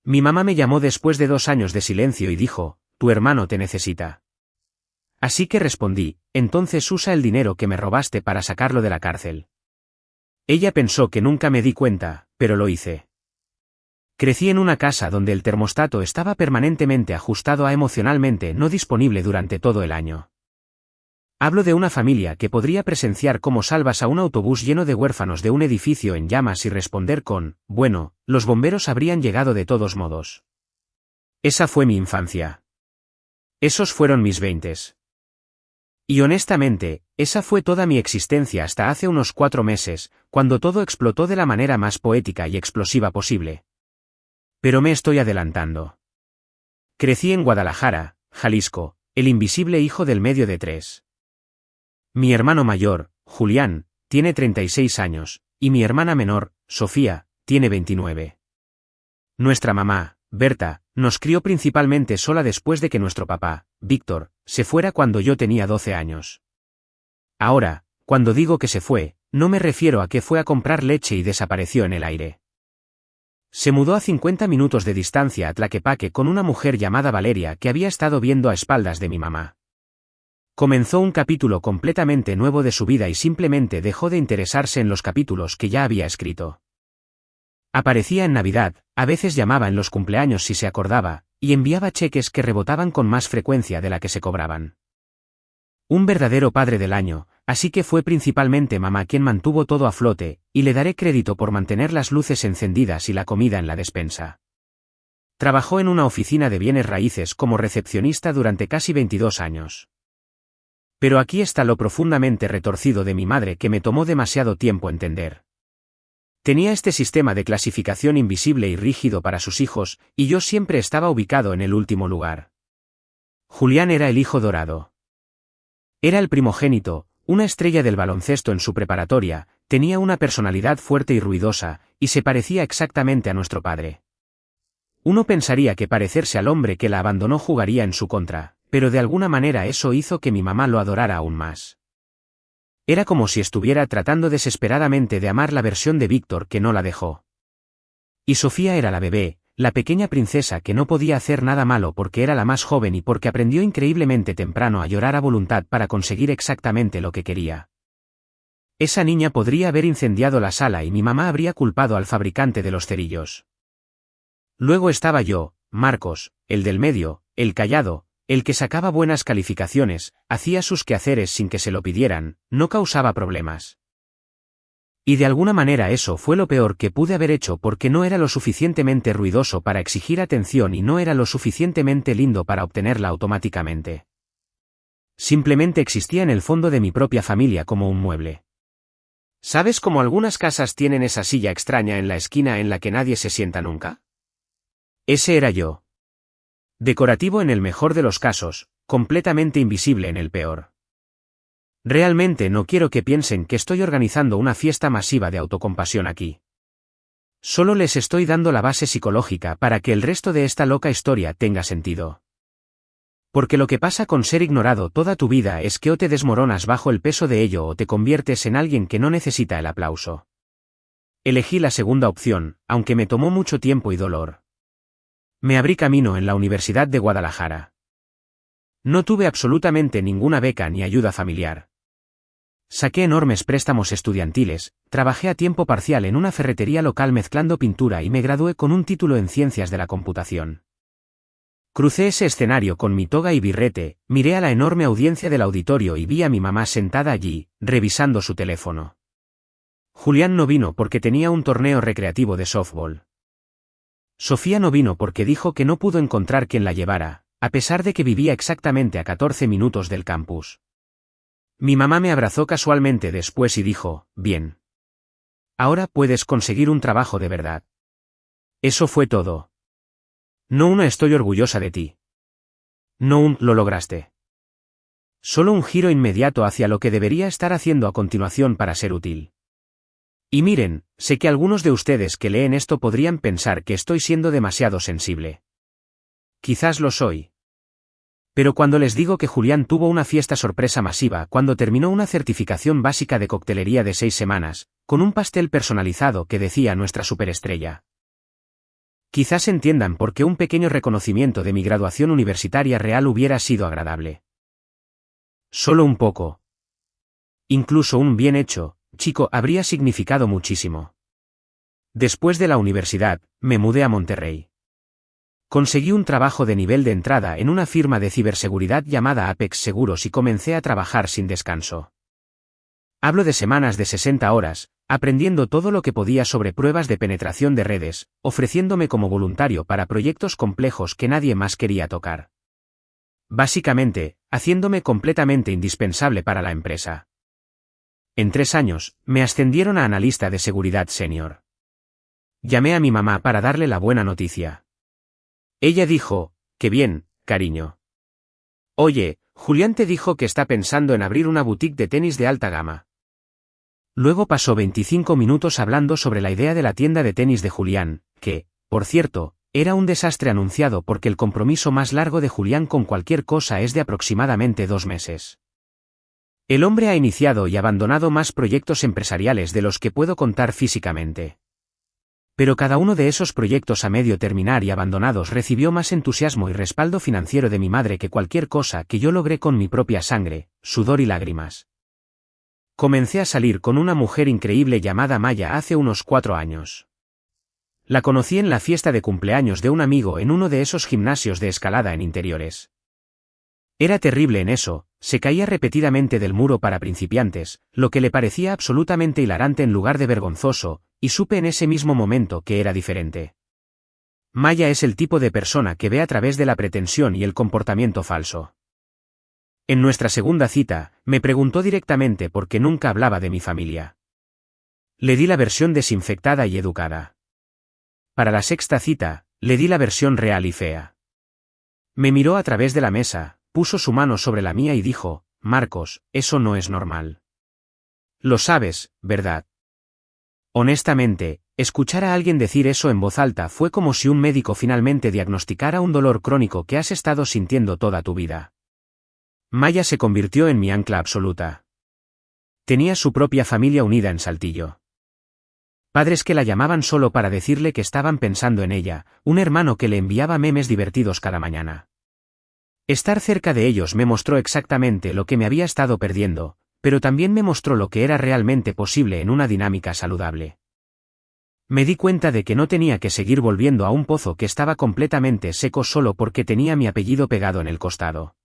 Mi mamá me llamó después de 2 años de silencio y dijo, tu hermano te necesita. Así que respondí, entonces usa el dinero que me robaste para sacarlo de la cárcel. Ella pensó que nunca me di cuenta, pero lo hice. Crecí en una casa donde el termostato estaba permanentemente ajustado a emocionalmente no disponible durante todo el año. Hablo de una familia que podría presenciar cómo salvas a un autobús lleno de huérfanos de un edificio en llamas y responder con, bueno, los bomberos habrían llegado de todos modos. Esa fue mi infancia. Esos fueron mis 20s. Y honestamente, esa fue toda mi existencia hasta hace unos 4 meses, cuando todo explotó de la manera más poética y explosiva posible. Pero me estoy adelantando. Crecí en Guadalajara, Jalisco, el invisible hijo del medio de 3. Mi hermano mayor, Julián, tiene 36 años, y mi hermana menor, Sofía, tiene 29. Nuestra mamá, Berta, nos crió principalmente sola después de que nuestro papá, Víctor, se fuera cuando yo tenía 12 años. Ahora, cuando digo que se fue, no me refiero a que fue a comprar leche y desapareció en el aire. Se mudó a 50 minutos de distancia a Tlaquepaque con una mujer llamada Valeria que había estado viendo a espaldas de mi mamá. Comenzó un capítulo completamente nuevo de su vida y simplemente dejó de interesarse en los capítulos que ya había escrito. Aparecía en Navidad, a veces llamaba en los cumpleaños si se acordaba, y enviaba cheques que rebotaban con más frecuencia de la que se cobraban. Un verdadero padre del año, así que fue principalmente mamá quien mantuvo todo a flote, y le daré crédito por mantener las luces encendidas y la comida en la despensa. Trabajó en una oficina de bienes raíces como recepcionista durante casi 22 años. Pero aquí está lo profundamente retorcido de mi madre que me tomó demasiado tiempo entender. Tenía este sistema de clasificación invisible y rígido para sus hijos, y yo siempre estaba ubicado en el último lugar. Julián era el hijo dorado. Era el primogénito, una estrella del baloncesto en su preparatoria, tenía una personalidad fuerte y ruidosa, y se parecía exactamente a nuestro padre. Uno pensaría que parecerse al hombre que la abandonó jugaría en su contra, pero de alguna manera eso hizo que mi mamá lo adorara aún más. Era como si estuviera tratando desesperadamente de amar la versión de Víctor que no la dejó. Y Sofía era la bebé, la pequeña princesa que no podía hacer nada malo porque era la más joven y porque aprendió increíblemente temprano a llorar a voluntad para conseguir exactamente lo que quería. Esa niña podría haber incendiado la sala y mi mamá habría culpado al fabricante de los cerillos. Luego estaba yo, Marcos, el del medio, el callado, el que sacaba buenas calificaciones, hacía sus quehaceres sin que se lo pidieran, no causaba problemas. Y de alguna manera eso fue lo peor que pude haber hecho porque no era lo suficientemente ruidoso para exigir atención y no era lo suficientemente lindo para obtenerla automáticamente. Simplemente existía en el fondo de mi propia familia como un mueble. ¿Sabes cómo algunas casas tienen esa silla extraña en la esquina en la que nadie se sienta nunca? Ese era yo. Decorativo en el mejor de los casos, completamente invisible en el peor. Realmente no quiero que piensen que estoy organizando una fiesta masiva de autocompasión aquí. Solo les estoy dando la base psicológica para que el resto de esta loca historia tenga sentido. Porque lo que pasa con ser ignorado toda tu vida es que o te desmoronas bajo el peso de ello o te conviertes en alguien que no necesita el aplauso. Elegí la segunda opción, aunque me tomó mucho tiempo y dolor. Me abrí camino en la Universidad de Guadalajara. No tuve absolutamente ninguna beca ni ayuda familiar. Saqué enormes préstamos estudiantiles, trabajé a tiempo parcial en una ferretería local mezclando pintura y me gradué con un título en Ciencias de la Computación. Crucé ese escenario con mi toga y birrete, miré a la enorme audiencia del auditorio y vi a mi mamá sentada allí, revisando su teléfono. Julián no vino porque tenía un torneo recreativo de softball. Sofía no vino porque dijo que no pudo encontrar quien la llevara, a pesar de que vivía exactamente a 14 minutos del campus. Mi mamá me abrazó casualmente después y dijo, bien. Ahora puedes conseguir un trabajo de verdad. Eso fue todo. No estoy orgullosa de ti. No lo lograste. Solo un giro inmediato hacia lo que debería estar haciendo a continuación para ser útil. Y miren, sé que algunos de ustedes que leen esto podrían pensar que estoy siendo demasiado sensible. Quizás lo soy. Pero cuando les digo que Julián tuvo una fiesta sorpresa masiva cuando terminó una certificación básica de coctelería de 6 semanas, con un pastel personalizado que decía nuestra superestrella. Quizás entiendan por qué un pequeño reconocimiento de mi graduación universitaria real hubiera sido agradable. Solo un poco. Incluso un bien hecho, chico, habría significado muchísimo. Después de la universidad, me mudé a Monterrey. Conseguí un trabajo de nivel de entrada en una firma de ciberseguridad llamada Apex Seguros y comencé a trabajar sin descanso. Hablo de semanas de 60 horas, aprendiendo todo lo que podía sobre pruebas de penetración de redes, ofreciéndome como voluntario para proyectos complejos que nadie más quería tocar. Básicamente, haciéndome completamente indispensable para la empresa. En 3 años, me ascendieron a analista de seguridad senior. Llamé a mi mamá para darle la buena noticia. Ella dijo, «Qué bien, cariño. Oye, Julián te dijo que está pensando en abrir una boutique de tenis de alta gama». Luego pasó 25 minutos hablando sobre la idea de la tienda de tenis de Julián, que, por cierto, era un desastre anunciado porque el compromiso más largo de Julián con cualquier cosa es de aproximadamente 2 meses. El hombre ha iniciado y abandonado más proyectos empresariales de los que puedo contar físicamente. Pero cada uno de esos proyectos a medio terminar y abandonados recibió más entusiasmo y respaldo financiero de mi madre que cualquier cosa que yo logré con mi propia sangre, sudor y lágrimas. Comencé a salir con una mujer increíble llamada Maya hace unos 4 años. La conocí en la fiesta de cumpleaños de un amigo en uno de esos gimnasios de escalada en interiores. Era terrible en eso, se caía repetidamente del muro para principiantes, lo que le parecía absolutamente hilarante en lugar de vergonzoso, y supe en ese mismo momento que era diferente. Maya es el tipo de persona que ve a través de la pretensión y el comportamiento falso. En nuestra segunda cita, me preguntó directamente por qué nunca hablaba de mi familia. Le di la versión desinfectada y educada. Para la sexta cita, le di la versión real y fea. Me miró a través de la mesa, puso su mano sobre la mía y dijo, «Marcos, eso no es normal. Lo sabes, ¿verdad?» Honestamente, escuchar a alguien decir eso en voz alta fue como si un médico finalmente diagnosticara un dolor crónico que has estado sintiendo toda tu vida. Maya se convirtió en mi ancla absoluta. Tenía su propia familia unida en Saltillo. Padres que la llamaban solo para decirle que estaban pensando en ella, un hermano que le enviaba memes divertidos cada mañana. Estar cerca de ellos me mostró exactamente lo que me había estado perdiendo, pero también me mostró lo que era realmente posible en una dinámica saludable. Me di cuenta de que no tenía que seguir volviendo a un pozo que estaba completamente seco solo porque tenía mi apellido pegado en el costado.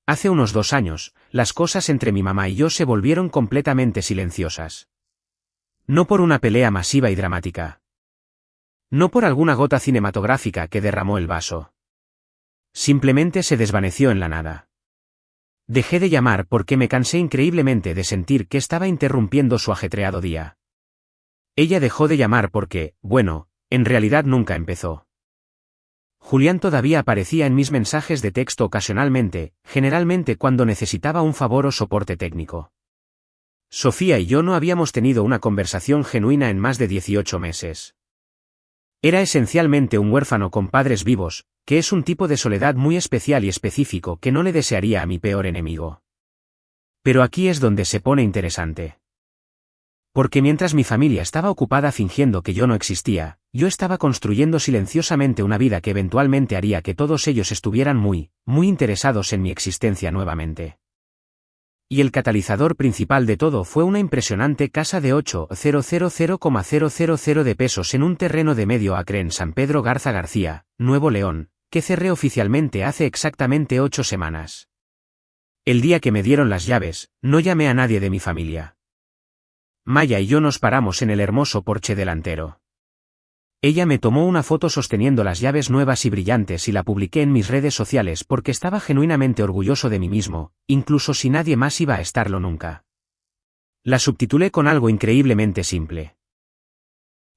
Hace unos 2 años, las cosas entre mi mamá y yo se volvieron completamente silenciosas. No por una pelea masiva y dramática. No por alguna gota cinematográfica que derramó el vaso. Simplemente se desvaneció en la nada. Dejé de llamar porque me cansé increíblemente de sentir que estaba interrumpiendo su ajetreado día. Ella dejó de llamar porque, bueno, en realidad nunca empezó. Julián todavía aparecía en mis mensajes de texto ocasionalmente, generalmente cuando necesitaba un favor o soporte técnico. Sofía y yo no habíamos tenido una conversación genuina en más de 18 meses. Era esencialmente un huérfano con padres vivos, que es un tipo de soledad muy especial y específico que no le desearía a mi peor enemigo. Pero aquí es donde se pone interesante. Porque mientras mi familia estaba ocupada fingiendo que yo no existía, yo estaba construyendo silenciosamente una vida que eventualmente haría que todos ellos estuvieran muy interesados en mi existencia nuevamente. Y el catalizador principal de todo fue una impresionante casa de 8,000,000 de pesos en un terreno de medio acre en San Pedro Garza García, Nuevo León, que cerré oficialmente hace exactamente 8 semanas. El día que me dieron las llaves, no llamé a nadie de mi familia. Maya y yo nos paramos en el hermoso porche delantero. Ella me tomó una foto sosteniendo las llaves nuevas y brillantes y la publiqué en mis redes sociales porque estaba genuinamente orgulloso de mí mismo, incluso si nadie más iba a estarlo nunca. La subtitulé con algo increíblemente simple.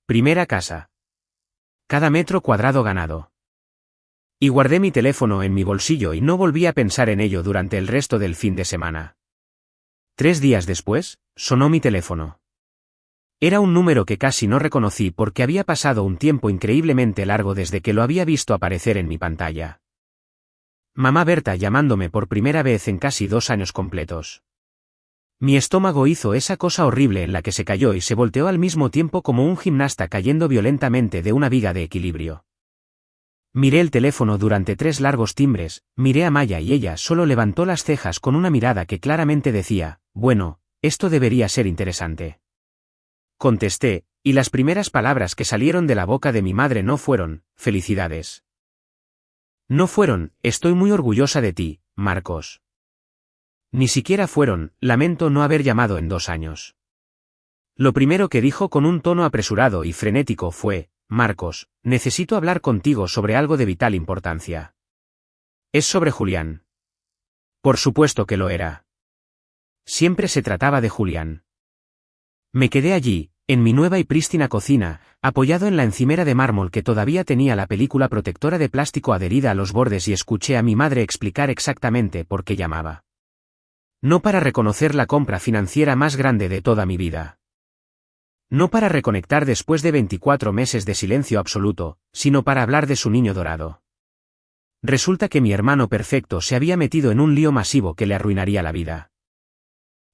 Primera casa. Cada metro cuadrado ganado. Y guardé mi teléfono en mi bolsillo y no volví a pensar en ello durante el resto del fin de semana. 3 días después, sonó mi teléfono. Era un número que casi no reconocí porque había pasado un tiempo increíblemente largo desde que lo había visto aparecer en mi pantalla. Mamá Berta llamándome por primera vez en casi 2 años completos. Mi estómago hizo esa cosa horrible en la que se cayó y se volteó al mismo tiempo como un gimnasta cayendo violentamente de una viga de equilibrio. Miré el teléfono durante 3 largos timbres, miré a Maya y ella solo levantó las cejas con una mirada que claramente decía, bueno, esto debería ser interesante. Contesté, y las primeras palabras que salieron de la boca de mi madre no fueron, felicidades. No fueron, estoy muy orgullosa de ti, Marcos. Ni siquiera fueron, lamento no haber llamado en 2 años. Lo primero que dijo con un tono apresurado y frenético fue, Marcos, necesito hablar contigo sobre algo de vital importancia. Es sobre Julián. Por supuesto que lo era. Siempre se trataba de Julián. Me quedé allí, en mi nueva y prístina cocina, apoyado en la encimera de mármol que todavía tenía la película protectora de plástico adherida a los bordes y escuché a mi madre explicar exactamente por qué llamaba. No para reconocer la compra financiera más grande de toda mi vida. No para reconectar después de 24 meses de silencio absoluto, sino para hablar de su niño dorado. Resulta que mi hermano perfecto se había metido en un lío masivo que le arruinaría la vida.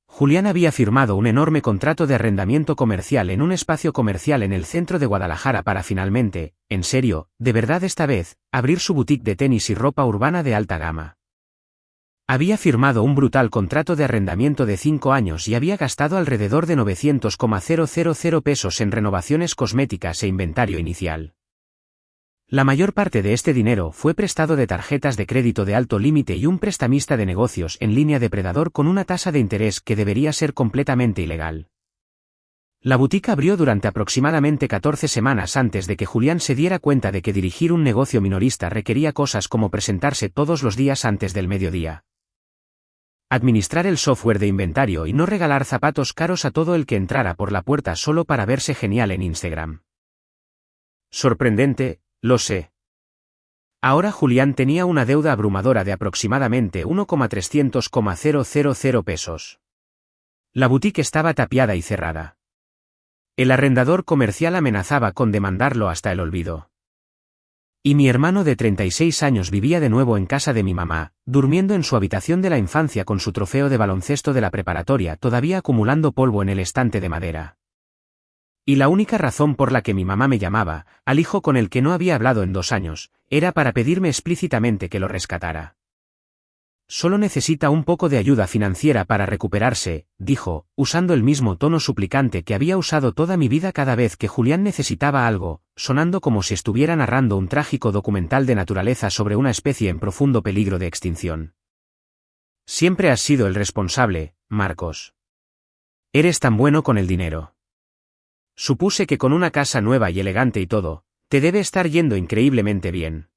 Julián había firmado un enorme contrato de arrendamiento comercial en un espacio comercial en el centro de Guadalajara para finalmente, en serio, de verdad esta vez, abrir su boutique de tenis y ropa urbana de alta gama. Había firmado un brutal contrato de arrendamiento de 5 años y había gastado alrededor de 900,000 pesos en renovaciones cosméticas e inventario inicial. La mayor parte de este dinero fue prestado de tarjetas de crédito de alto límite y un prestamista de negocios en línea depredador con una tasa de interés que debería ser completamente ilegal. La boutique abrió durante aproximadamente 14 semanas antes de que Julián se diera cuenta de que dirigir un negocio minorista requería cosas como presentarse todos los días antes del mediodía, administrar el software de inventario y no regalar zapatos caros a todo el que entrara por la puerta solo para verse genial en Instagram. Sorprendente, lo sé. Ahora Julián tenía una deuda abrumadora de aproximadamente 1,300,000 pesos. La boutique estaba tapiada y cerrada. El arrendador comercial amenazaba con demandarlo hasta el olvido. Y mi hermano de 36 años vivía de nuevo en casa de mi mamá, durmiendo en su habitación de la infancia con su trofeo de baloncesto de la preparatoria todavía acumulando polvo en el estante de madera. Y la única razón por la que mi mamá me llamaba, al hijo con el que no había hablado en 2 años, era para pedirme explícitamente que lo rescatara. Solo necesita un poco de ayuda financiera para recuperarse, dijo, usando el mismo tono suplicante que había usado toda mi vida cada vez que Julián necesitaba algo, sonando como si estuviera narrando un trágico documental de naturaleza sobre una especie en profundo peligro de extinción. Siempre has sido el responsable, Marcos. Eres tan bueno con el dinero. Supuse que con una casa nueva y elegante y todo, te debe estar yendo increíblemente bien.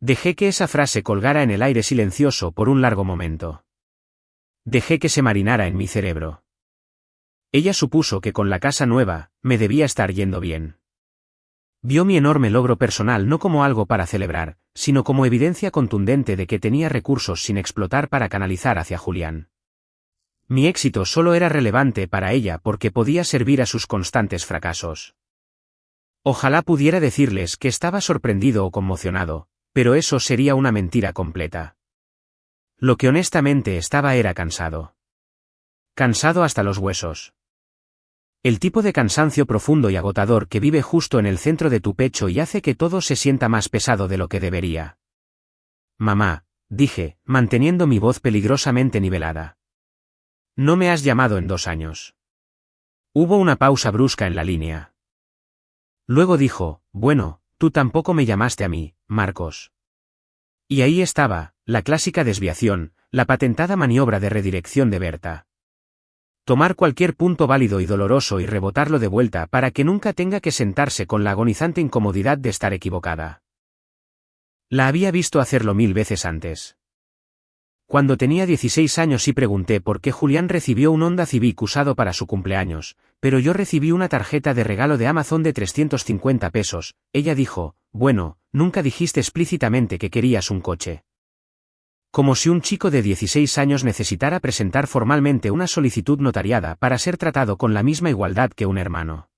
Dejé que esa frase colgara en el aire silencioso por un largo momento. Dejé que se marinara en mi cerebro. Ella supuso que con la casa nueva, me debía estar yendo bien. Vio mi enorme logro personal no como algo para celebrar, sino como evidencia contundente de que tenía recursos sin explotar para canalizar hacia Julián. Mi éxito solo era relevante para ella porque podía servir a sus constantes fracasos. Ojalá pudiera decirles que estaba sorprendido o conmocionado, pero eso sería una mentira completa. Lo que honestamente estaba era cansado. Cansado hasta los huesos. El tipo de cansancio profundo y agotador que vive justo en el centro de tu pecho y hace que todo se sienta más pesado de lo que debería. Mamá, dije, manteniendo mi voz peligrosamente nivelada. No me has llamado en 2 años. Hubo una pausa brusca en la línea. Luego dijo, bueno, tú tampoco me llamaste a mí, Marcos. Y ahí estaba, la clásica desviación, la patentada maniobra de redirección de Berta. Tomar cualquier punto válido y doloroso y rebotarlo de vuelta para que nunca tenga que sentarse con la agonizante incomodidad de estar equivocada. La había visto hacerlo 1000 veces antes. Cuando tenía 16 años y pregunté por qué Julián recibió un Honda Civic usado para su cumpleaños, pero yo recibí una tarjeta de regalo de Amazon de 350 pesos, ella dijo, bueno, nunca dijiste explícitamente que querías un coche. Como si un chico de 16 años necesitara presentar formalmente una solicitud notariada para ser tratado con la misma igualdad que un hermano.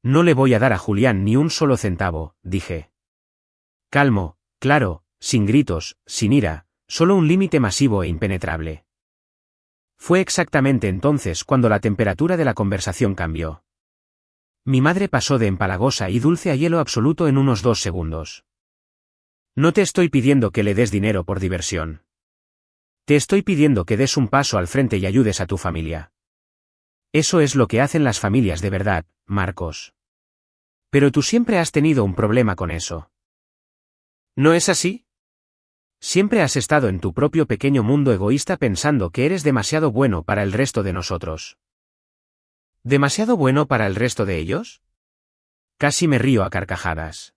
No le voy a dar a Julián ni un solo centavo, dije. Calmo, claro, sin gritos, sin ira. Solo un límite masivo e impenetrable. Fue exactamente entonces cuando la temperatura de la conversación cambió. Mi madre pasó de empalagosa y dulce a hielo absoluto en unos 2 segundos. No te estoy pidiendo que le des dinero por diversión. Te estoy pidiendo que des un paso al frente y ayudes a tu familia. Eso es lo que hacen las familias de verdad, Marcos. Pero tú siempre has tenido un problema con eso. ¿No es así? Siempre has estado en tu propio pequeño mundo egoísta pensando que eres demasiado bueno para el resto de nosotros. ¿Demasiado bueno para el resto de ellos? Casi me río a carcajadas.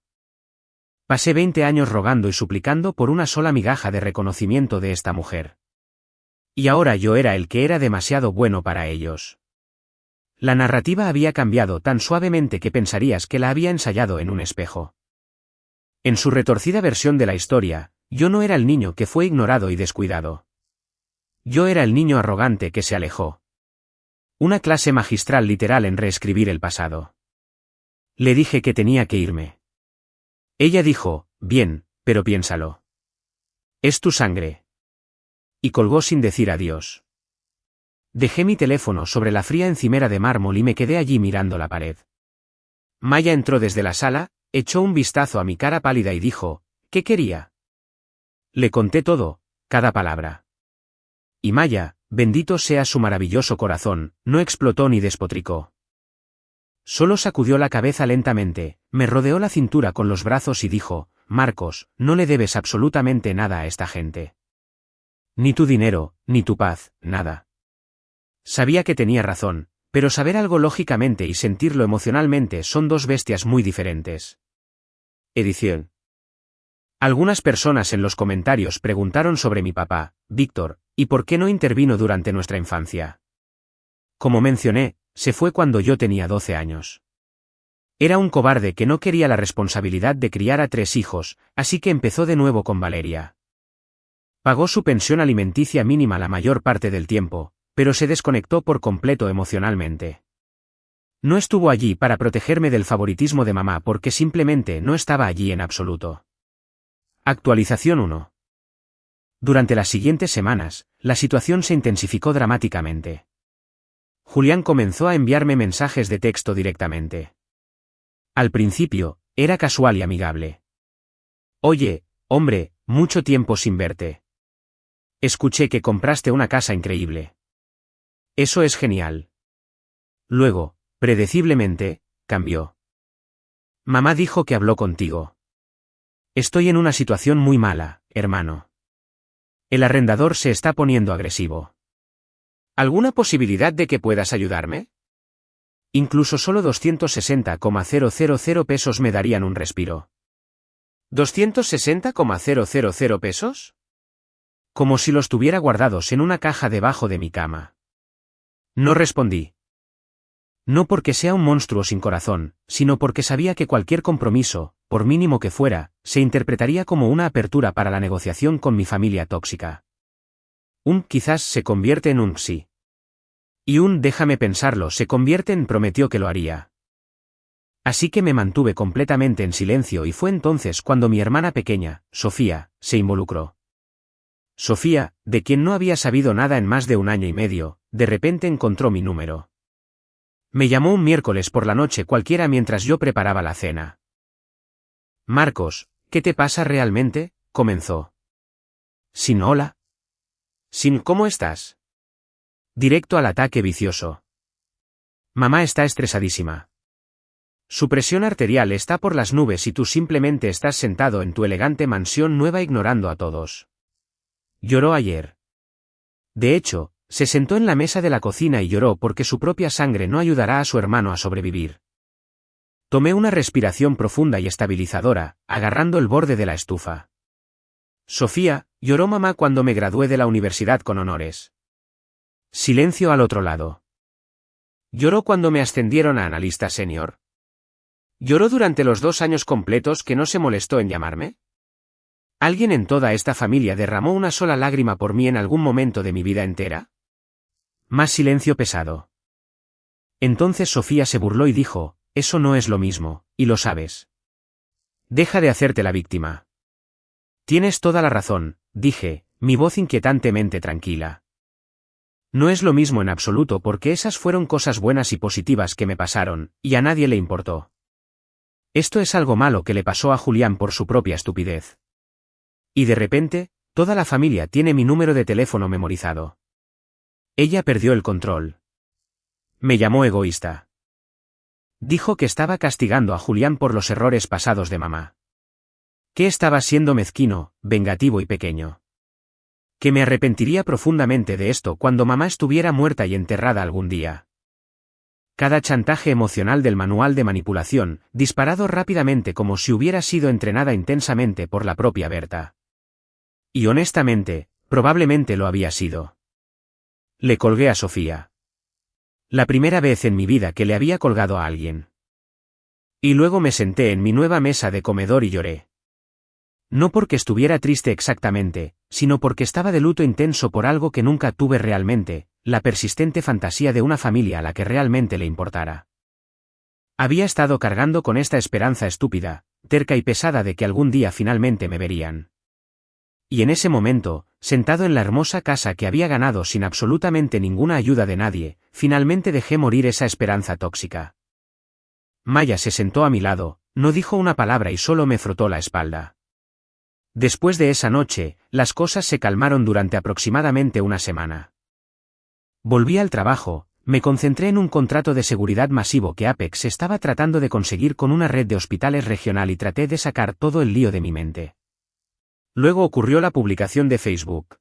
Pasé 20 años rogando y suplicando por una sola migaja de reconocimiento de esta mujer. Y ahora yo era el que era demasiado bueno para ellos. La narrativa había cambiado tan suavemente que pensarías que la había ensayado en un espejo. En su retorcida versión de la historia, yo no era el niño que fue ignorado y descuidado. Yo era el niño arrogante que se alejó. Una clase magistral literal en reescribir el pasado. Le dije que tenía que irme. Ella dijo, bien, pero piénsalo. Es tu sangre. Y colgó sin decir adiós. Dejé mi teléfono sobre la fría encimera de mármol y me quedé allí mirando la pared. Maya entró desde la sala, echó un vistazo a mi cara pálida y dijo, ¿qué quería? Le conté todo, cada palabra. Y Maya, bendito sea su maravilloso corazón, no explotó ni despotricó. Solo sacudió la cabeza lentamente, me rodeó la cintura con los brazos y dijo, Marcos, no le debes absolutamente nada a esta gente. Ni tu dinero, ni tu paz, nada. Sabía que tenía razón, pero saber algo lógicamente y sentirlo emocionalmente son dos bestias muy diferentes. Edición. Algunas personas en los comentarios preguntaron sobre mi papá, Víctor, y por qué no intervino durante nuestra infancia. Como mencioné, se fue cuando yo tenía 12 años. Era un cobarde que no quería la responsabilidad de criar a 3 hijos, así que empezó de nuevo con Valeria. Pagó su pensión alimenticia mínima la mayor parte del tiempo, pero se desconectó por completo emocionalmente. No estuvo allí para protegerme del favoritismo de mamá porque simplemente no estaba allí en absoluto. Actualización 1. Durante las siguientes semanas, la situación se intensificó dramáticamente. Julián comenzó a enviarme mensajes de texto directamente. Al principio, era casual y amigable. Oye, hombre, mucho tiempo sin verte. Escuché que compraste una casa increíble. Eso es genial. Luego, predeciblemente, cambió. Mamá dijo que habló contigo. Estoy en una situación muy mala, hermano. El arrendador se está poniendo agresivo. ¿Alguna posibilidad de que puedas ayudarme? Incluso solo 260,000 pesos me darían un respiro. ¿260,000 pesos? Como si los tuviera guardados en una caja debajo de mi cama. No respondí. No porque sea un monstruo sin corazón, sino porque sabía que cualquier compromiso, por mínimo que fuera, se interpretaría como una apertura para la negociación con mi familia tóxica. Un quizás se convierte en un sí. Y un déjame pensarlo se convierte en prometió que lo haría. Así que me mantuve completamente en silencio y fue entonces cuando mi hermana pequeña, Sofía, se involucró. Sofía, de quien no había sabido nada en más de 1 año y medio, de repente encontró mi número. Me llamó un miércoles por la noche cualquiera mientras yo preparaba la cena. Marcos, ¿qué te pasa realmente? Comenzó. Sin hola. Sin ¿cómo estás? Directo al ataque vicioso. Mamá está estresadísima. Su presión arterial está por las nubes y tú simplemente estás sentado en tu elegante mansión nueva ignorando a todos. Lloró ayer. De hecho, se sentó en la mesa de la cocina y lloró porque su propia sangre no ayudará a su hermano a sobrevivir. Tomé una respiración profunda y estabilizadora, agarrando el borde de la estufa. Sofía, lloró mamá cuando me gradué de la universidad con honores. Silencio al otro lado. Lloró cuando me ascendieron a analista senior. ¿Lloró durante los 2 años completos que no se molestó en llamarme? ¿Alguien en toda esta familia derramó una sola lágrima por mí en algún momento de mi vida entera? Más silencio pesado. Entonces Sofía se burló y dijo, eso no es lo mismo, y lo sabes. Deja de hacerte la víctima. Tienes toda la razón, dije, mi voz inquietantemente tranquila. No es lo mismo en absoluto porque esas fueron cosas buenas y positivas que me pasaron, y a nadie le importó. Esto es algo malo que le pasó a Julián por su propia estupidez. Y de repente, toda la familia tiene mi número de teléfono memorizado. Ella perdió el control. Me llamó egoísta. Dijo que estaba castigando a Julián por los errores pasados de mamá. Que estaba siendo mezquino, vengativo y pequeño. Que me arrepentiría profundamente de esto cuando mamá estuviera muerta y enterrada algún día. Cada chantaje emocional del manual de manipulación, disparado rápidamente como si hubiera sido entrenada intensamente por la propia Berta. Y honestamente, probablemente lo había sido. Le colgué a Sofía. La primera vez en mi vida que le había colgado a alguien. Y luego me senté en mi nueva mesa de comedor y lloré. No porque estuviera triste exactamente, sino porque estaba de luto intenso por algo que nunca tuve realmente, la persistente fantasía de una familia a la que realmente le importara. Había estado cargando con esta esperanza estúpida, terca y pesada de que algún día finalmente me verían. Y en ese momento, sentado en la hermosa casa que había ganado sin absolutamente ninguna ayuda de nadie, finalmente dejé morir esa esperanza tóxica. Maya se sentó a mi lado, no dijo una palabra y solo me frotó la espalda. Después de esa noche, las cosas se calmaron durante aproximadamente una semana. Volví al trabajo, me concentré en un contrato de seguridad masivo que Apex estaba tratando de conseguir con una red de hospitales regional y traté de sacar todo el lío de mi mente. Luego ocurrió la publicación de Facebook.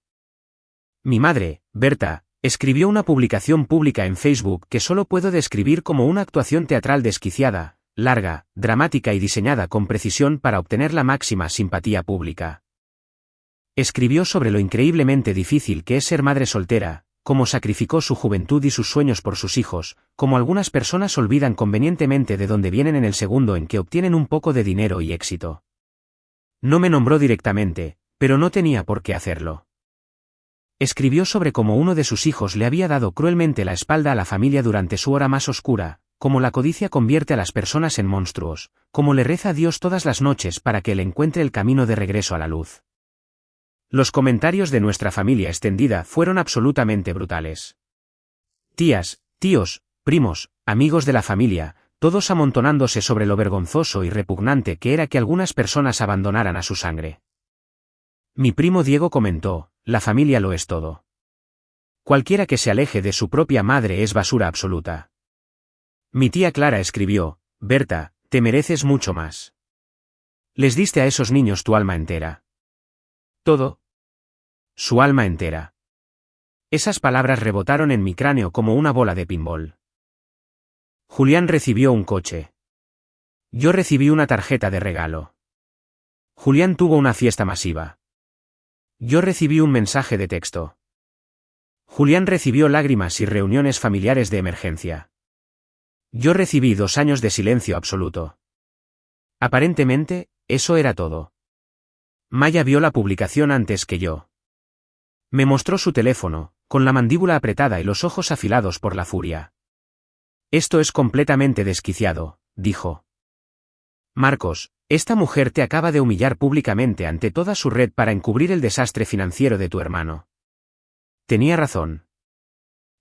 Mi madre, Berta, escribió una publicación pública en Facebook que solo puedo describir como una actuación teatral desquiciada, larga, dramática y diseñada con precisión para obtener la máxima simpatía pública. Escribió sobre lo increíblemente difícil que es ser madre soltera, cómo sacrificó su juventud y sus sueños por sus hijos, cómo algunas personas olvidan convenientemente de dónde vienen en el segundo en que obtienen un poco de dinero y éxito. No me nombró directamente, pero no tenía por qué hacerlo. Escribió sobre cómo uno de sus hijos le había dado cruelmente la espalda a la familia durante su hora más oscura, cómo la codicia convierte a las personas en monstruos, cómo le reza a Dios todas las noches para que él encuentre el camino de regreso a la luz. Los comentarios de nuestra familia extendida fueron absolutamente brutales. Tías, tíos, primos, amigos de la familia, todos amontonándose sobre lo vergonzoso y repugnante que era que algunas personas abandonaran a su sangre. Mi primo Diego comentó, la familia lo es todo. Cualquiera que se aleje de su propia madre es basura absoluta. Mi tía Clara escribió, Berta, te mereces mucho más. Les diste a esos niños tu alma entera. Todo. Su alma entera. Esas palabras rebotaron en mi cráneo como una bola de pinball. Julián recibió un coche. Yo recibí una tarjeta de regalo. Julián tuvo una fiesta masiva. Yo recibí un mensaje de texto. Julián recibió lágrimas y reuniones familiares de emergencia. Yo recibí 2 años de silencio absoluto. Aparentemente, eso era todo. Maya vio la publicación antes que yo. Me mostró su teléfono, con la mandíbula apretada y los ojos afilados por la furia. Esto es completamente desquiciado, dijo. Marcos, esta mujer te acaba de humillar públicamente ante toda su red para encubrir el desastre financiero de tu hermano. Tenía razón.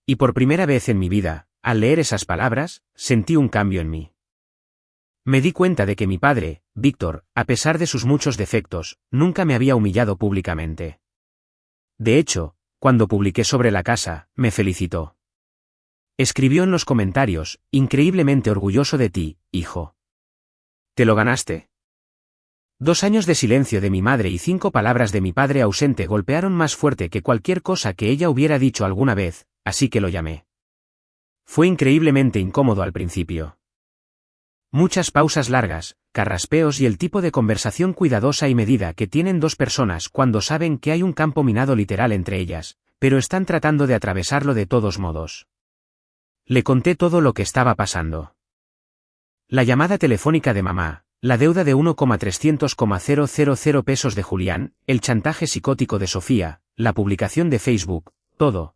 Y por primera vez en mi vida, al leer esas palabras, sentí un cambio en mí. Me di cuenta de que mi padre, Víctor, a pesar de sus muchos defectos, nunca me había humillado públicamente. De hecho, cuando publiqué sobre la casa, me felicitó. Escribió en los comentarios, increíblemente orgulloso de ti, hijo. Te lo ganaste. 2 años de silencio de mi madre y 5 palabras de mi padre ausente golpearon más fuerte que cualquier cosa que ella hubiera dicho alguna vez, así que lo llamé. Fue increíblemente incómodo al principio. Muchas pausas largas, carraspeos y el tipo de conversación cuidadosa y medida que tienen 2 personas cuando saben que hay un campo minado literal entre ellas, pero están tratando de atravesarlo de todos modos. Le conté todo lo que estaba pasando. La llamada telefónica de mamá, la deuda de 1,300,000 pesos de Julián, el chantaje psicótico de Sofía, la publicación de Facebook, todo.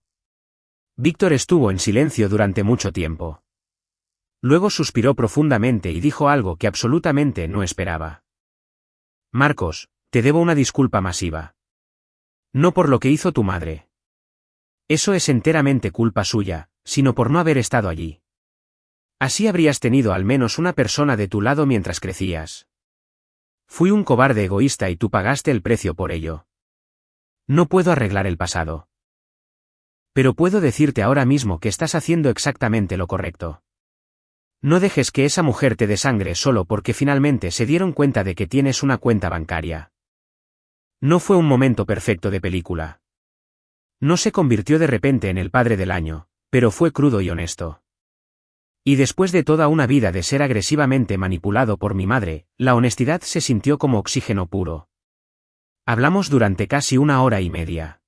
Víctor estuvo en silencio durante mucho tiempo. Luego suspiró profundamente y dijo algo que absolutamente no esperaba. Marcos, te debo una disculpa masiva. No por lo que hizo tu madre. Eso es enteramente culpa suya, sino por no haber estado allí. Así habrías tenido al menos una persona de tu lado mientras crecías. Fui un cobarde egoísta y tú pagaste el precio por ello. No puedo arreglar el pasado. Pero puedo decirte ahora mismo que estás haciendo exactamente lo correcto. No dejes que esa mujer te desangre solo porque finalmente se dieron cuenta de que tienes una cuenta bancaria. No fue un momento perfecto de película. No se convirtió de repente en el padre del año, pero fue crudo y honesto. Y después de toda una vida de ser agresivamente manipulado por mi madre, la honestidad se sintió como oxígeno puro. Hablamos durante casi 1 hora y media.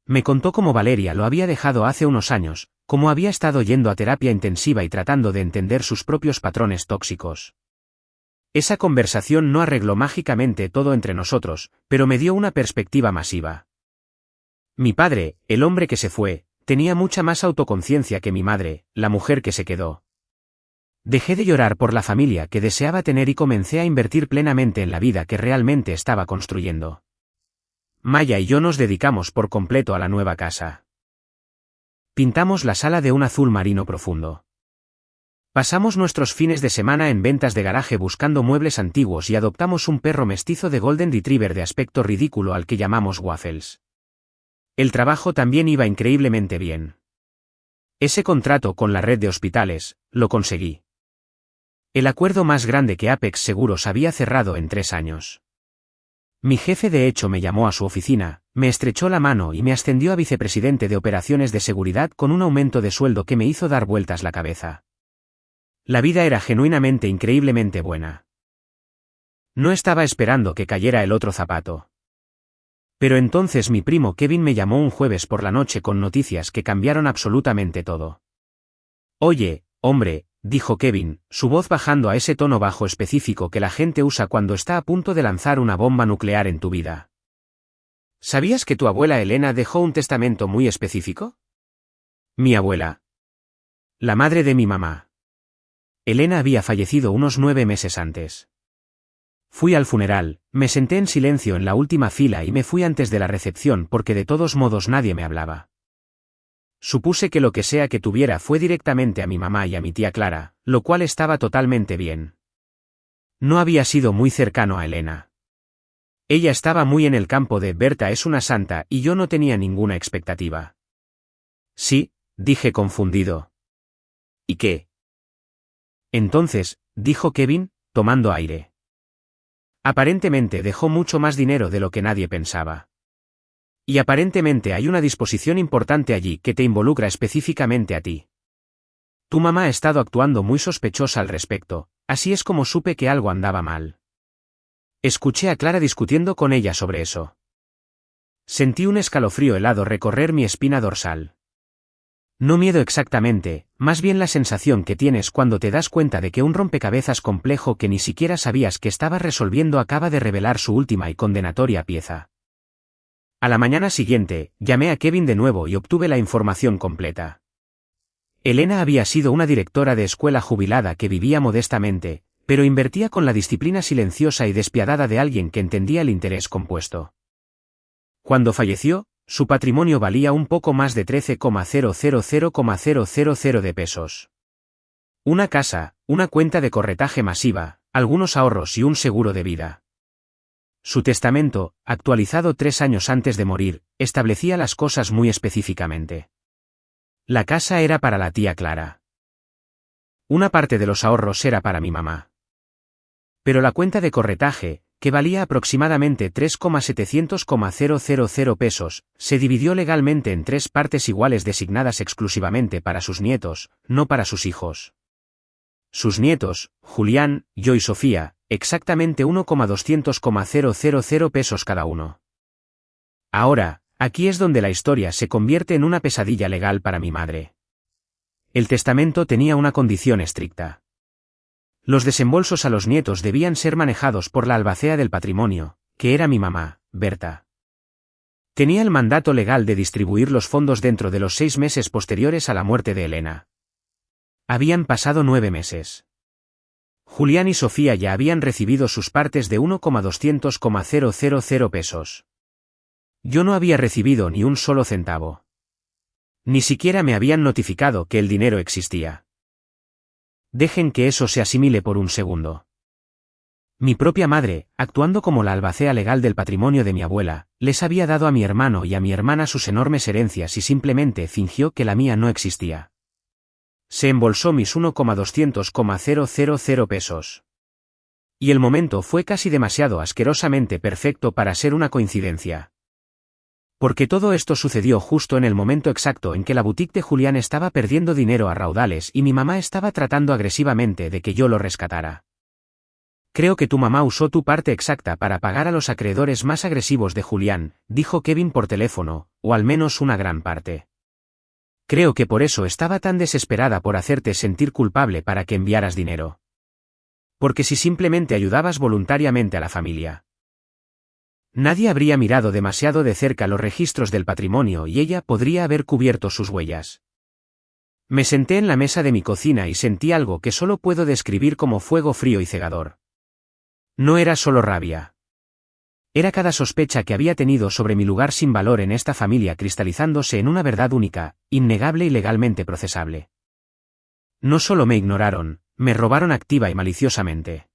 Me contó cómo Valeria lo había dejado hace unos años, cómo había estado yendo a terapia intensiva y tratando de entender sus propios patrones tóxicos. Esa conversación no arregló mágicamente todo entre nosotros, pero me dio una perspectiva masiva. Mi padre, el hombre que se fue, tenía mucha más autoconciencia que mi madre, la mujer que se quedó. Dejé de llorar por la familia que deseaba tener y comencé a invertir plenamente en la vida que realmente estaba construyendo. Maya y yo nos dedicamos por completo a la nueva casa. Pintamos la sala de un azul marino profundo. Pasamos nuestros fines de semana en ventas de garaje buscando muebles antiguos y adoptamos un perro mestizo de Golden Retriever de aspecto ridículo al que llamamos Waffles. El trabajo también iba increíblemente bien. Ese contrato con la red de hospitales, lo conseguí. El acuerdo más grande que Apex Seguros había cerrado en 3 años. Mi jefe de hecho me llamó a su oficina, me estrechó la mano y me ascendió a vicepresidente de operaciones de seguridad con un aumento de sueldo que me hizo dar vueltas la cabeza. La vida era genuinamente increíblemente buena. No estaba esperando que cayera el otro zapato. Pero entonces mi primo Kevin me llamó un jueves por la noche con noticias que cambiaron absolutamente todo. Oye, hombre, dijo Kevin, su voz bajando a ese tono bajo específico que la gente usa cuando está a punto de lanzar una bomba nuclear en tu vida. ¿Sabías que tu abuela Elena dejó un testamento muy específico? Mi abuela. La madre de mi mamá. Elena había fallecido unos 9 meses antes. Fui al funeral, me senté en silencio en la última fila y me fui antes de la recepción porque de todos modos nadie me hablaba. Supuse que lo que sea que tuviera fue directamente a mi mamá y a mi tía Clara, lo cual estaba totalmente bien. No había sido muy cercano a Elena. Ella estaba muy en el campo de Berta es una santa y yo no tenía ninguna expectativa. Sí, dije confundido. ¿Y qué? Entonces, dijo Kevin, tomando aire. Aparentemente dejó mucho más dinero de lo que nadie pensaba. Y aparentemente hay una disposición importante allí que te involucra específicamente a ti. Tu mamá ha estado actuando muy sospechosa al respecto, así es como supe que algo andaba mal. Escuché a Clara discutiendo con ella sobre eso. Sentí un escalofrío helado recorrer mi espina dorsal. No miedo exactamente, más bien la sensación que tienes cuando te das cuenta de que un rompecabezas complejo que ni siquiera sabías que estabas resolviendo acaba de revelar su última y condenatoria pieza. A la mañana siguiente, llamé a Kevin de nuevo y obtuve la información completa. Elena había sido una directora de escuela jubilada que vivía modestamente, pero invertía con la disciplina silenciosa y despiadada de alguien que entendía el interés compuesto. Cuando falleció, su patrimonio valía un poco más de 13,000,000 de pesos. Una casa, una cuenta de corretaje masiva, algunos ahorros y un seguro de vida. Su testamento, actualizado 3 años antes de morir, establecía las cosas muy específicamente. La casa era para la tía Clara. Una parte de los ahorros era para mi mamá. Pero la cuenta de corretaje, que valía aproximadamente 3,700,000 pesos, se dividió legalmente en 3 partes iguales designadas exclusivamente para sus nietos, no para sus hijos. Sus nietos, Julián, yo y Sofía, exactamente 1,200,000 pesos cada uno. Ahora, aquí es donde la historia se convierte en una pesadilla legal para mi madre. El testamento tenía una condición estricta. Los desembolsos a los nietos debían ser manejados por la albacea del patrimonio, que era mi mamá, Berta. Tenía el mandato legal de distribuir los fondos dentro de los 6 meses posteriores a la muerte de Elena. Habían pasado 9 meses. Julián y Sofía ya habían recibido sus partes de 1,200,000 pesos. Yo no había recibido ni un solo centavo. Ni siquiera me habían notificado que el dinero existía. Dejen que eso se asimile por un segundo. Mi propia madre, actuando como la albacea legal del patrimonio de mi abuela, les había dado a mi hermano y a mi hermana sus enormes herencias y simplemente fingió que la mía no existía. Se embolsó mis 1,200,000 pesos. Y el momento fue casi demasiado asquerosamente perfecto para ser una coincidencia. Porque todo esto sucedió justo en el momento exacto en que la boutique de Julián estaba perdiendo dinero a raudales y mi mamá estaba tratando agresivamente de que yo lo rescatara. Creo que tu mamá usó tu parte exacta para pagar a los acreedores más agresivos de Julián, dijo Kevin por teléfono, o al menos una gran parte. Creo que por eso estaba tan desesperada por hacerte sentir culpable para que enviaras dinero. Porque si simplemente ayudabas voluntariamente a la familia, nadie habría mirado demasiado de cerca los registros del patrimonio y ella podría haber cubierto sus huellas. Me senté en la mesa de mi cocina y sentí algo que solo puedo describir como fuego frío y cegador. No era solo rabia. Era cada sospecha que había tenido sobre mi lugar sin valor en esta familia cristalizándose en una verdad única, innegable y legalmente procesable. No solo me ignoraron, me robaron activa y maliciosamente.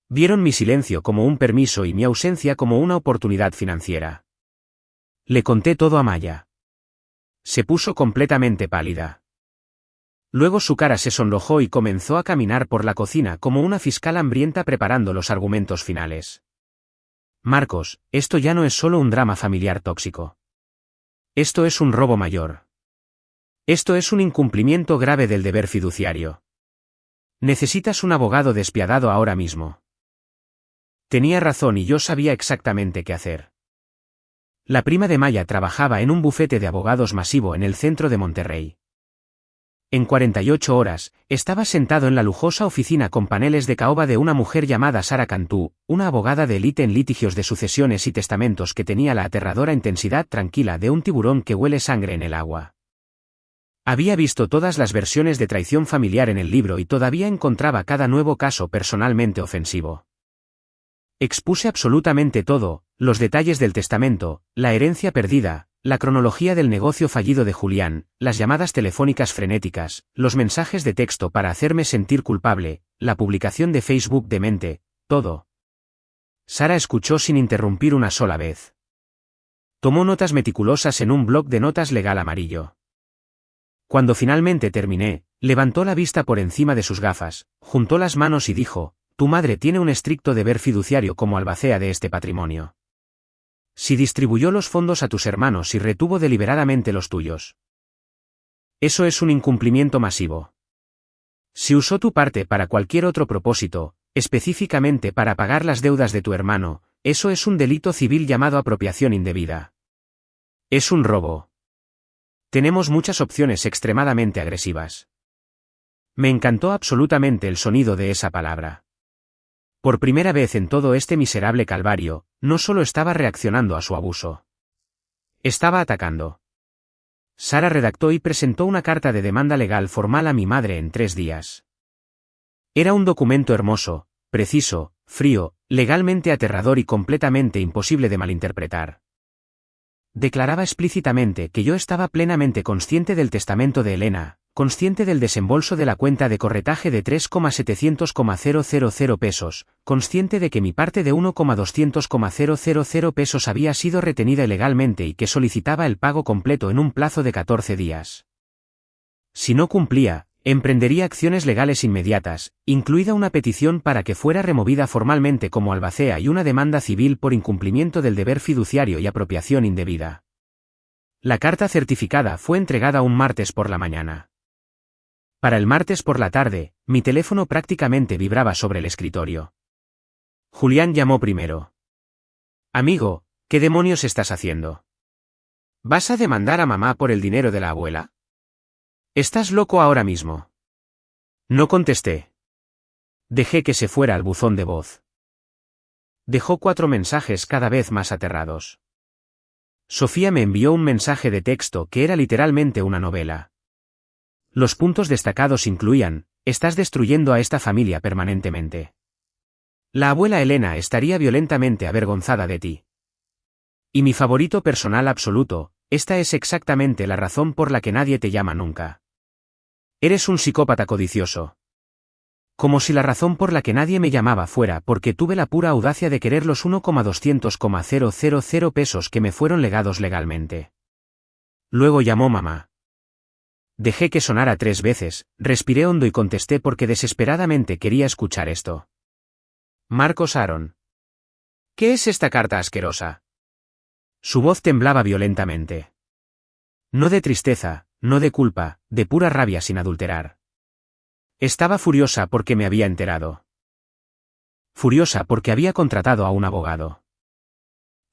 Vieron mi silencio como un permiso y mi ausencia como una oportunidad financiera. Le conté todo a Maya. Se puso completamente pálida. Luego su cara se sonrojó y comenzó a caminar por la cocina como una fiscal hambrienta preparando los argumentos finales. Marcos, esto ya no es solo un drama familiar tóxico. Esto es un robo mayor. Esto es un incumplimiento grave del deber fiduciario. Necesitas un abogado despiadado ahora mismo. Tenía razón y yo sabía exactamente qué hacer. La prima de Maya trabajaba en un bufete de abogados masivo en el centro de Monterrey. En 48 horas, estaba sentado en la lujosa oficina con paneles de caoba de una mujer llamada Sara Cantú, una abogada de élite en litigios de sucesiones y testamentos que tenía la aterradora intensidad tranquila de un tiburón que huele sangre en el agua. Había visto todas las versiones de traición familiar en el libro y todavía encontraba cada nuevo caso personalmente ofensivo. Expuse absolutamente todo, los detalles del testamento, la herencia perdida, la cronología del negocio fallido de Julián, las llamadas telefónicas frenéticas, los mensajes de texto para hacerme sentir culpable, la publicación de Facebook demente, todo. Sara escuchó sin interrumpir una sola vez. Tomó notas meticulosas en un bloc de notas legal amarillo. Cuando finalmente terminé, levantó la vista por encima de sus gafas, juntó las manos y dijo: «Tu madre tiene un estricto deber fiduciario como albacea de este patrimonio. Si distribuyó los fondos a tus hermanos y retuvo deliberadamente los tuyos. Eso es un incumplimiento masivo. Si usó tu parte para cualquier otro propósito, específicamente para pagar las deudas de tu hermano, eso es un delito civil llamado apropiación indebida. Es un robo. Tenemos muchas opciones extremadamente agresivas». Me encantó absolutamente el sonido de esa palabra. Por primera vez en todo este miserable calvario, no solo estaba reaccionando a su abuso. Estaba atacando. Sara redactó y presentó una carta de demanda legal formal a mi madre en 3 días. Era un documento hermoso, preciso, frío, legalmente aterrador y completamente imposible de malinterpretar. Declaraba explícitamente que yo estaba plenamente consciente del testamento de Elena, consciente del desembolso de la cuenta de corretaje de 3,700,000 pesos, consciente de que mi parte de 1,200,000 pesos había sido retenida ilegalmente y que solicitaba el pago completo en un plazo de 14 días. Si no cumplía, emprendería acciones legales inmediatas, incluida una petición para que fuera removida formalmente como albacea y una demanda civil por incumplimiento del deber fiduciario y apropiación indebida. La carta certificada fue entregada un martes por la mañana. Para el martes por la tarde, mi teléfono prácticamente vibraba sobre el escritorio. Julián llamó primero. «Amigo, ¿qué demonios estás haciendo? ¿Vas a demandar a mamá por el dinero de la abuela? ¿Estás loco ahora mismo?» No contesté. Dejé que se fuera al buzón de voz. Dejó 4 mensajes cada vez más aterrados. Sofía me envió un mensaje de texto que era literalmente una novela. Los puntos destacados incluían: «Estás destruyendo a esta familia permanentemente. La abuela Elena estaría violentamente avergonzada de ti». Y mi favorito personal absoluto: esta es exactamente la razón por la que nadie te llama nunca. Eres un psicópata codicioso. Como si la razón por la que nadie me llamaba fuera porque tuve la pura audacia de querer los 1,200,000 pesos que me fueron legados legalmente. Luego llamó mamá. Dejé que sonara 3 veces, respiré hondo y contesté porque desesperadamente quería escuchar esto. Marcos Aaron. ¿Qué es esta carta asquerosa? Su voz temblaba violentamente. No de tristeza, no de culpa, de pura rabia sin adulterar. Estaba furiosa porque me había enterado. Furiosa porque había contratado a un abogado.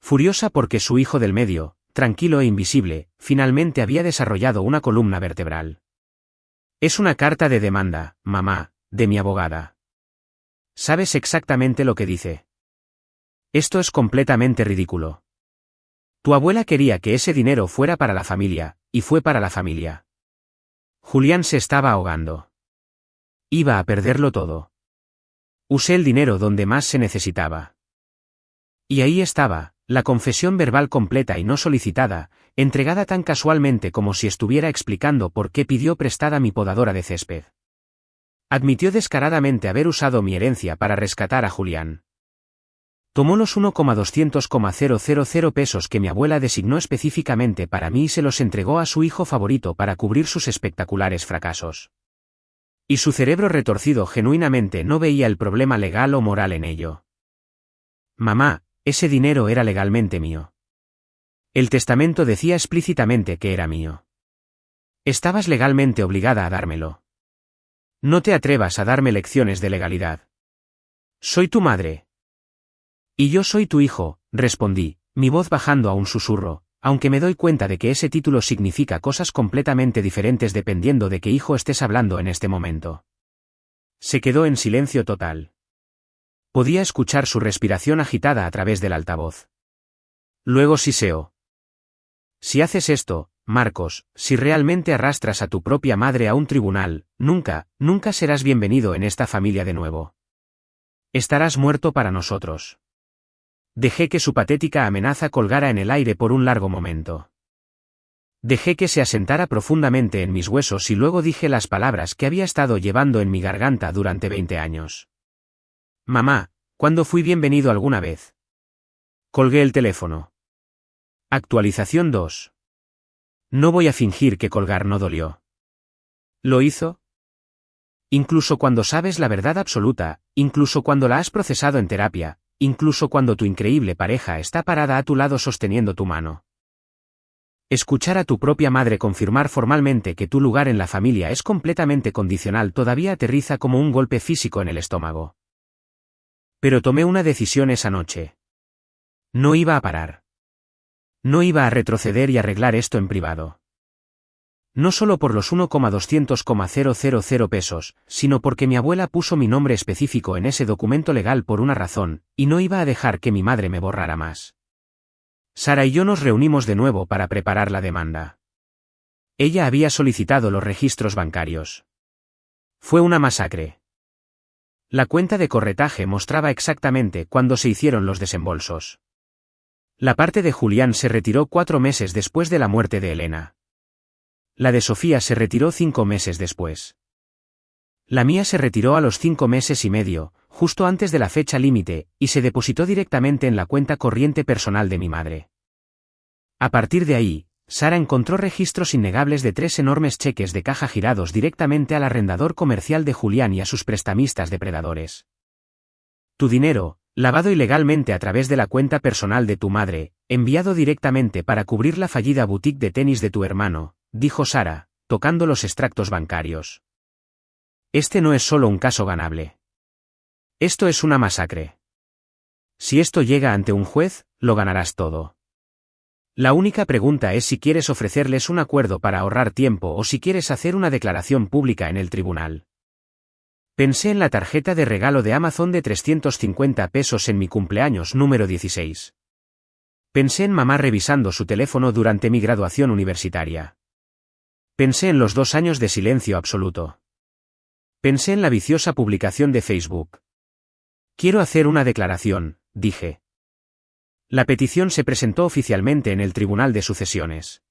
Furiosa porque su hijo del medio, tranquilo e invisible, finalmente había desarrollado una columna vertebral. Es una carta de demanda, mamá, de mi abogada. ¿Sabes exactamente lo que dice? Esto es completamente ridículo. Tu abuela quería que ese dinero fuera para la familia, y fue para la familia. Julián se estaba ahogando. Iba a perderlo todo. Usé el dinero donde más se necesitaba. Y ahí estaba, la confesión verbal completa y no solicitada, entregada tan casualmente como si estuviera explicando por qué pidió prestada mi podadora de césped. Admitió descaradamente haber usado mi herencia para rescatar a Julián. Tomó los 1,200,000 pesos que mi abuela designó específicamente para mí y se los entregó a su hijo favorito para cubrir sus espectaculares fracasos. Y su cerebro retorcido genuinamente no veía el problema legal o moral en ello. Mamá, ese dinero era legalmente mío. El testamento decía explícitamente que era mío. Estabas legalmente obligada a dármelo. No te atrevas a darme lecciones de legalidad. Soy tu madre. Y yo soy tu hijo, respondí, mi voz bajando a un susurro, aunque me doy cuenta de que ese título significa cosas completamente diferentes dependiendo de qué hijo estés hablando en este momento. Se quedó en silencio total. Podía escuchar su respiración agitada a través del altavoz. Luego siseó. Si haces esto, Marcos, si realmente arrastras a tu propia madre a un tribunal, nunca serás bienvenido en esta familia de nuevo. Estarás muerto para nosotros. Dejé que su patética amenaza colgara en el aire por un largo momento. Dejé que se asentara profundamente en mis huesos y luego dije las palabras que había estado llevando en mi garganta durante 20 años. Mamá, ¿cuándo fui bienvenido alguna vez? Colgué el teléfono. Actualización 2. No voy a fingir que colgar no dolió. ¿Lo hizo? Incluso cuando sabes la verdad absoluta, incluso cuando la has procesado en terapia, incluso cuando tu increíble pareja está parada a tu lado sosteniendo tu mano. Escuchar a tu propia madre confirmar formalmente que tu lugar en la familia es completamente condicional todavía aterriza como un golpe físico en el estómago. Pero tomé una decisión esa noche. No iba a parar. No iba a retroceder y arreglar esto en privado. No solo por los 1,200,000 pesos, sino porque mi abuela puso mi nombre específico en ese documento legal por una razón, y no iba a dejar que mi madre me borrara más. Sara y yo nos reunimos de nuevo para preparar la demanda. Ella había solicitado los registros bancarios. Fue una masacre. La cuenta de corretaje mostraba exactamente cuándo se hicieron los desembolsos. La parte de Julián se retiró 4 meses después de la muerte de Elena. La de Sofía se retiró 5 meses después. La mía se retiró a los 5 meses y medio, justo antes de la fecha límite, y se depositó directamente en la cuenta corriente personal de mi madre. A partir de ahí, Sara encontró registros innegables de 3 enormes cheques de caja girados directamente al arrendador comercial de Julián y a sus prestamistas depredadores. Tu dinero, lavado ilegalmente a través de la cuenta personal de tu madre, enviado directamente para cubrir la fallida boutique de tenis de tu hermano, dijo Sara, tocando los extractos bancarios. Este no es solo un caso ganable. Esto es una masacre. Si esto llega ante un juez, lo ganarás todo. La única pregunta es si quieres ofrecerles un acuerdo para ahorrar tiempo o si quieres hacer una declaración pública en el tribunal. Pensé en la tarjeta de regalo de Amazon de 350 pesos en mi cumpleaños número 16. Pensé en mamá revisando su teléfono durante mi graduación universitaria. Pensé en los 2 años de silencio absoluto. Pensé en la viciosa publicación de Facebook. Quiero hacer una declaración, dije. La petición se presentó oficialmente en el Tribunal de Sucesiones.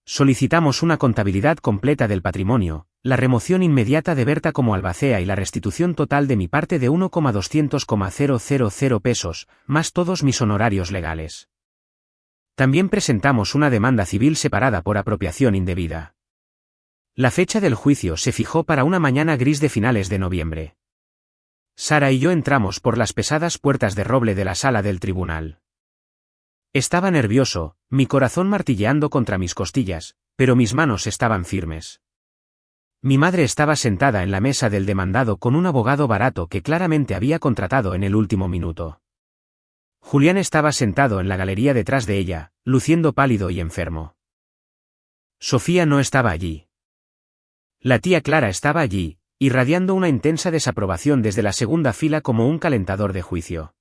Solicitamos una contabilidad completa del patrimonio, la remoción inmediata de Berta como albacea y la restitución total de mi parte de 1,200,000 pesos, más todos mis honorarios legales. También presentamos una demanda civil separada por apropiación indebida. La fecha del juicio se fijó para una mañana gris de finales de noviembre. Sara y yo entramos por las pesadas puertas de roble de la sala del tribunal. Estaba nervioso, mi corazón martilleando contra mis costillas, pero mis manos estaban firmes. Mi madre estaba sentada en la mesa del demandado con un abogado barato que claramente había contratado en el último minuto. Julián estaba sentado en la galería detrás de ella, luciendo pálido y enfermo. Sofía no estaba allí. La tía Clara estaba allí, irradiando una intensa desaprobación desde la segunda fila como un calentador de juicio.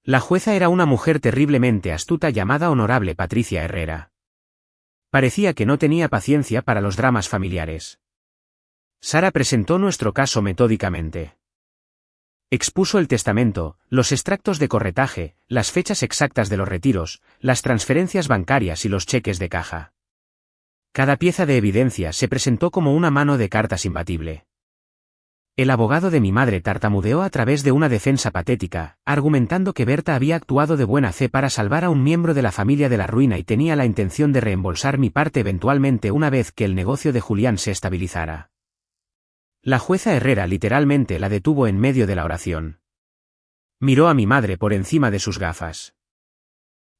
La jueza era una mujer terriblemente astuta llamada Honorable Patricia Herrera. Parecía que no tenía paciencia para los dramas familiares. Sara presentó nuestro caso metódicamente. Expuso el testamento, los extractos de corretaje, las fechas exactas de los retiros, las transferencias bancarias y los cheques de caja. Cada pieza de evidencia se presentó como una mano de cartas imbatible. El abogado de mi madre tartamudeó a través de una defensa patética, argumentando que Berta había actuado de buena fe para salvar a un miembro de la familia de la ruina y tenía la intención de reembolsar mi parte eventualmente una vez que el negocio de Julián se estabilizara. La jueza Herrera literalmente la detuvo en medio de la oración. Miró a mi madre por encima de sus gafas.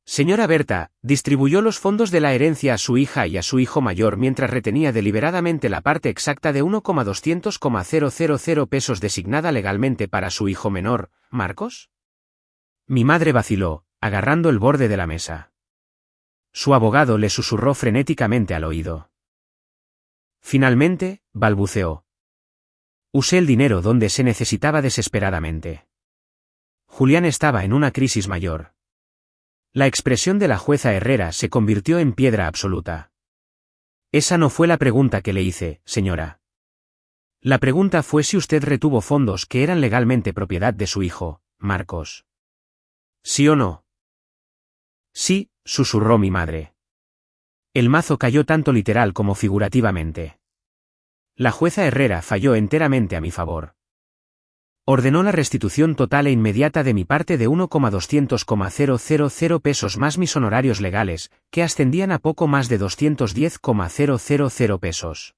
Señora Berta, distribuyó los fondos de la herencia a su hija y a su hijo mayor mientras retenía deliberadamente la parte exacta de 1,200,000 pesos designada legalmente para su hijo menor, Marcos. Mi madre vaciló, agarrando el borde de la mesa. Su abogado le susurró frenéticamente al oído. Finalmente, balbuceó. Usé el dinero donde se necesitaba desesperadamente. Julián estaba en una crisis mayor. La expresión de la jueza Herrera se convirtió en piedra absoluta. Esa no fue la pregunta que le hice, señora. La pregunta fue si usted retuvo fondos que eran legalmente propiedad de su hijo, Marcos. ¿Sí o no? Sí, susurró mi madre. El mazo cayó tanto literal como figurativamente. La jueza Herrera falló enteramente a mi favor. Ordenó la restitución total e inmediata de mi parte de 1,200,000 pesos más mis honorarios legales, que ascendían a poco más de 210,000 pesos.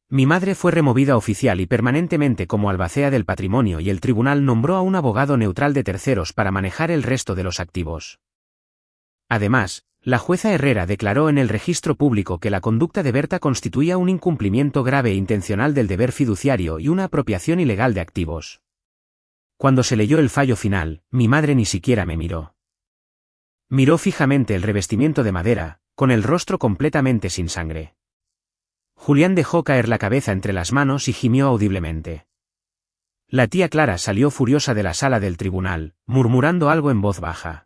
Mi madre fue removida oficial y permanentemente como albacea del patrimonio y el tribunal nombró a un abogado neutral de terceros para manejar el resto de los activos. Además, la jueza Herrera declaró en el registro público que la conducta de Berta constituía un incumplimiento grave e intencional del deber fiduciario y una apropiación ilegal de activos. Cuando se leyó el fallo final, mi madre ni siquiera me miró. Miró fijamente el revestimiento de madera, con el rostro completamente sin sangre. Julián dejó caer la cabeza entre las manos y gimió audiblemente. La tía Clara salió furiosa de la sala del tribunal, murmurando algo en voz baja.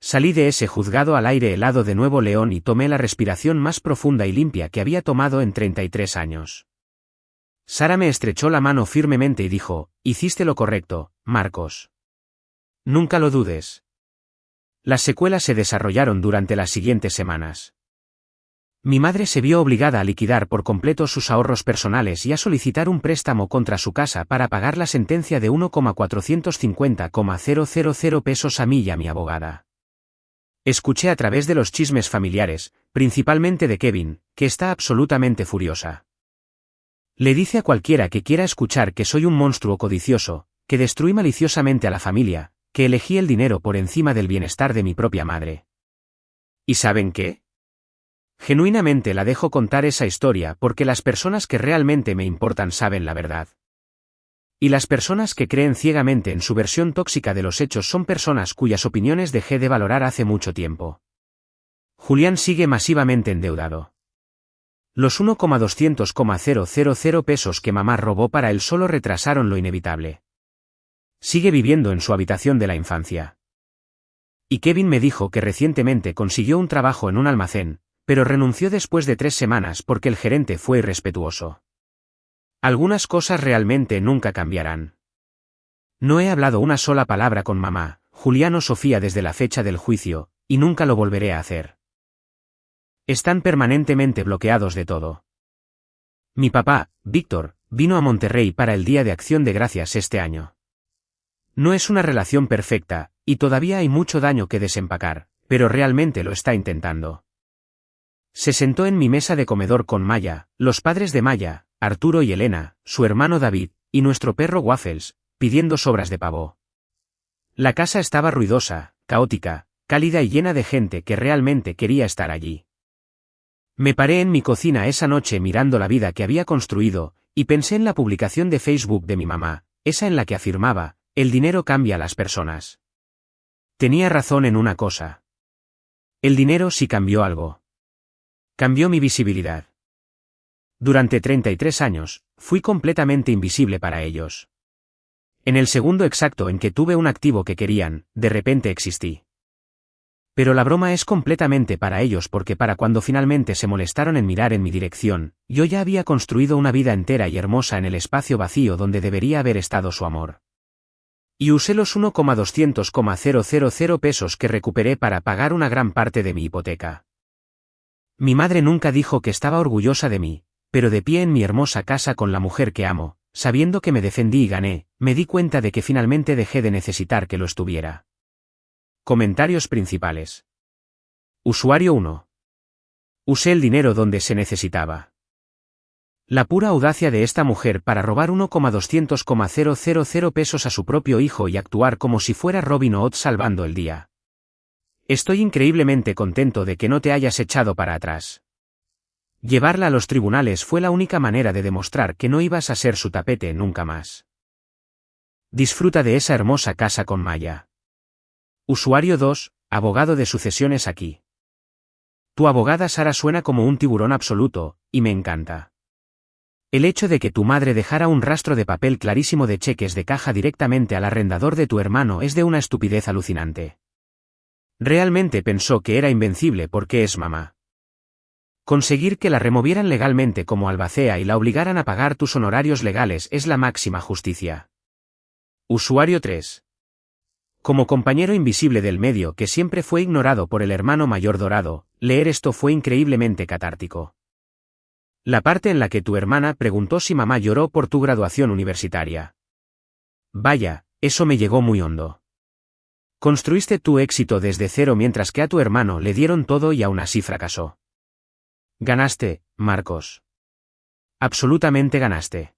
Salí de ese juzgado al aire helado de Nuevo León y tomé la respiración más profunda y limpia que había tomado en 33 años. Sara me estrechó la mano firmemente y dijo, hiciste lo correcto, Marcos. Nunca lo dudes. Las secuelas se desarrollaron durante las siguientes semanas. Mi madre se vio obligada a liquidar por completo sus ahorros personales y a solicitar un préstamo contra su casa para pagar la sentencia de 1,450,000 pesos a mí y a mi abogada. Escuché a través de los chismes familiares, principalmente de Kevin, que está absolutamente furiosa. Le dice a cualquiera que quiera escuchar que soy un monstruo codicioso, que destruí maliciosamente a la familia, que elegí el dinero por encima del bienestar de mi propia madre. ¿Y saben qué? Genuinamente la dejo contar esa historia porque las personas que realmente me importan saben la verdad. Y las personas que creen ciegamente en su versión tóxica de los hechos son personas cuyas opiniones dejé de valorar hace mucho tiempo. Julián sigue masivamente endeudado. Los 1,200,000 pesos que mamá robó para él solo retrasaron lo inevitable. Sigue viviendo en su habitación de la infancia. Y Kevin me dijo que recientemente consiguió un trabajo en un almacén, pero renunció después de 3 semanas porque el gerente fue irrespetuoso. Algunas cosas realmente nunca cambiarán. No he hablado una sola palabra con mamá, Julián o Sofía desde la fecha del juicio, y nunca lo volveré a hacer. Están permanentemente bloqueados de todo. Mi papá, Víctor, vino a Monterrey para el Día de Acción de Gracias este año. No es una relación perfecta, y todavía hay mucho daño que desempacar, pero realmente lo está intentando. Se sentó en mi mesa de comedor con Maya, los padres de Maya, Arturo y Elena, su hermano David, y nuestro perro Waffles, pidiendo sobras de pavo. La casa estaba ruidosa, caótica, cálida y llena de gente que realmente quería estar allí. Me paré en mi cocina esa noche mirando la vida que había construido, y pensé en la publicación de Facebook de mi mamá, esa en la que afirmaba, el dinero cambia a las personas. Tenía razón en una cosa. El dinero sí cambió algo. Cambió mi visibilidad. Durante 33 años, fui completamente invisible para ellos. En el segundo exacto en que tuve un activo que querían, de repente existí. Pero la broma es completamente para ellos porque para cuando finalmente se molestaron en mirar en mi dirección, yo ya había construido una vida entera y hermosa en el espacio vacío donde debería haber estado su amor. Y usé los 1,200,000 pesos que recuperé para pagar una gran parte de mi hipoteca. Mi madre nunca dijo que estaba orgullosa de mí, pero de pie en mi hermosa casa con la mujer que amo, sabiendo que me defendí y gané, me di cuenta de que finalmente dejé de necesitar que lo estuviera. Comentarios principales. Usuario 1. Usé el dinero donde se necesitaba. La pura audacia de esta mujer para robar 1,200,000 pesos a su propio hijo y actuar como si fuera Robin Hood salvando el día. Estoy increíblemente contento de que no te hayas echado para atrás. Llevarla a los tribunales fue la única manera de demostrar que no ibas a ser su tapete nunca más. Disfruta de esa hermosa casa con Maya. Usuario 2, abogado de sucesiones aquí. Tu abogada Sara suena como un tiburón absoluto, y me encanta. El hecho de que tu madre dejara un rastro de papel clarísimo de cheques de caja directamente al arrendador de tu hermano es de una estupidez alucinante. Realmente pensó que era invencible porque es mamá. Conseguir que la removieran legalmente como albacea y la obligaran a pagar tus honorarios legales es la máxima justicia. Usuario 3. Como compañero invisible del medio que siempre fue ignorado por el hermano mayor dorado, leer esto fue increíblemente catártico. La parte en la que tu hermana preguntó si mamá lloró por tu graduación universitaria. Vaya, eso me llegó muy hondo. Construiste tu éxito desde cero mientras que a tu hermano le dieron todo y aún así fracasó. Ganaste, Marcos. Absolutamente ganaste.